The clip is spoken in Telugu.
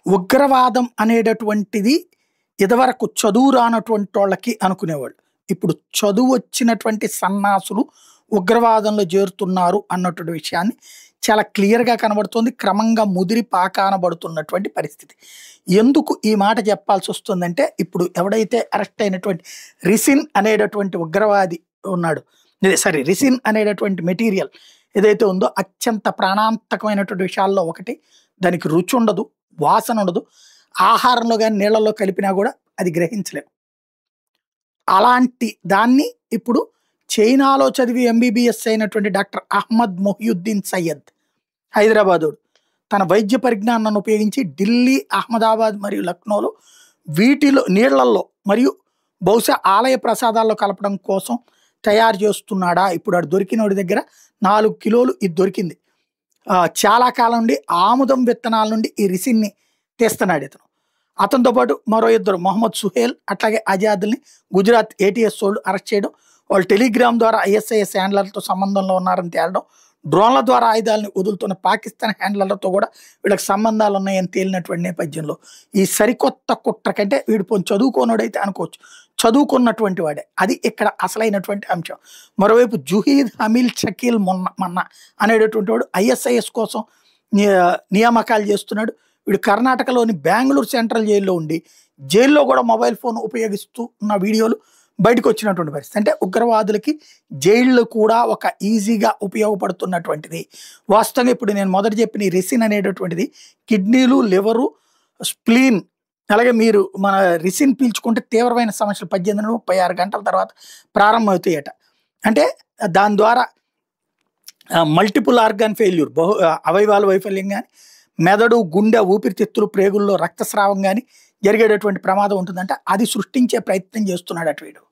ఉగ్రవాదం అనేటటువంటిది ఇదివరకు చదువు రానటువంటి వాళ్ళకి అనుకునేవాళ్ళు. ఇప్పుడు చదువు వచ్చినటువంటి సన్నాసులు ఉగ్రవాదంలో చేరుతున్నారు అన్నటువంటి విషయాన్ని చాలా క్లియర్‌గా కనబడుతుంది. క్రమంగా ముదిరి పాకానబడుతున్నటువంటి పరిస్థితి. ఎందుకు ఈ మాట చెప్పాల్సొస్తుందంటే, ఇప్పుడు ఎవడైతే అరెస్ట్ అయినటువంటి రిసిన్ అనేటటువంటి ఉగ్రవాది ఉన్నాడో, రిసిన్ అనేటటువంటి మెటీరియల్ ఏదైతే ఉందో అత్యంత ప్రాణాంతకమైనటువంటి విషయాల్లో ఒకటి. దానికి రుచి ఉండదు, వాసన ఉండదు. ఆహారంలో గాని, నీళ్ళలో కలిపినా గూడా అది గ్రహించలేం. అలాంటి దాన్ని ఇప్పుడు చైనాలో చదివి ఎంబీబీఎస్ అయినటువంటి డాక్టర్ అహ్మద్ మొహియుద్దీన్ సయ్యద్ హైదరాబాదోడు. తన వైద్య పరిజ్ఞానాన్ని ఉపయోగించి ఢిల్లీ, అహ్మదాబాద్ మరియు లక్నోలో వీటిలో నీళ్లల్లో మరియు బహుశా ఆలయ ప్రసాదాల్లో కలపడం కోసం తయారు చేస్తున్నాడా? ఇప్పుడు ఆడు దొరికినోడి దగ్గర 4 కిలోలు ఇది దొరికింది. చాలా కాలం నుండి ఆముదం విత్తనాల నుండి ఈ రిసిన్ని తీస్తున్నాడు ఇతను. అతనితో పాటు మరో ఇద్దరు మొహమ్మద్ సుహేల్ అట్లాగే ఆజాద్ని గుజరాత్ ఏటీఎస్ వాళ్ళు అరెస్ట్ చేయడం, వాళ్ళు టెలిగ్రామ్ ద్వారా ఐఎస్ఐఎస్ హ్యాండ్లర్లతో సంబంధంలో ఉన్నారని తేలడం, డ్రోన్ల ద్వారా ఆయుధాలను వదులుతున్న పాకిస్తాన్ హ్యాండ్లర్లతో కూడా వీళ్ళకి సంబంధాలు ఉన్నాయని తేలినటువంటి నేపథ్యంలో ఈ సరికొత్త కుట్ర కంటే వీడు పోనీ చదువుకోనోడైతే అనుకోవచ్చు, చదువుకున్నటువంటి వాడే. అది ఇక్కడ అసలైనటువంటి అంశం. మరోవైపు జుహీద్ హమీల్ షకీల్ మన్నా అనేటటువంటి వాడు ఐఎస్ఐఎస్ కోసం నియామకాలు చేస్తున్నాడు. వీడు కర్ణాటకలోని బెంగళూరు సెంట్రల్ జైల్లో ఉండి జైల్లో కూడా మొబైల్ ఫోన్ ఉపయోగిస్తూ ఉన్న వీడియోలు బయటకు వచ్చినటువంటి పరిస్థితి. అంటే ఉగ్రవాదులకి జైళ్ళు కూడా ఒక ఈజీగా ఉపయోగపడుతున్నటువంటిది. వాస్తవంగా ఇప్పుడు నేను మొదట చెప్పిన ఈ రిసిన్ అనేటటువంటిది కిడ్నీలు, లివరు, స్ప్లీన్, అలాగే మీరు మన రిసిన్ పీల్చుకుంటే తీవ్రమైన సమస్యలు 18 నుండి 36 గంటల తర్వాత ప్రారంభమవుతాయట. అంటే దాని ద్వారా మల్టిపుల్ ఆర్గాన్ ఫెయిల్యూర్, అవయవాల వైఫల్యం కానీ, మెదడు, గుండె, ఊపిరితిత్తులు, ప్రేగుల్లో రక్తస్రావం కానీ జరిగేటటువంటి ప్రమాదం ఉంటుందంటే అది సృష్టించే ప్రయత్నం చేస్తున్నాడు అటు వీడు.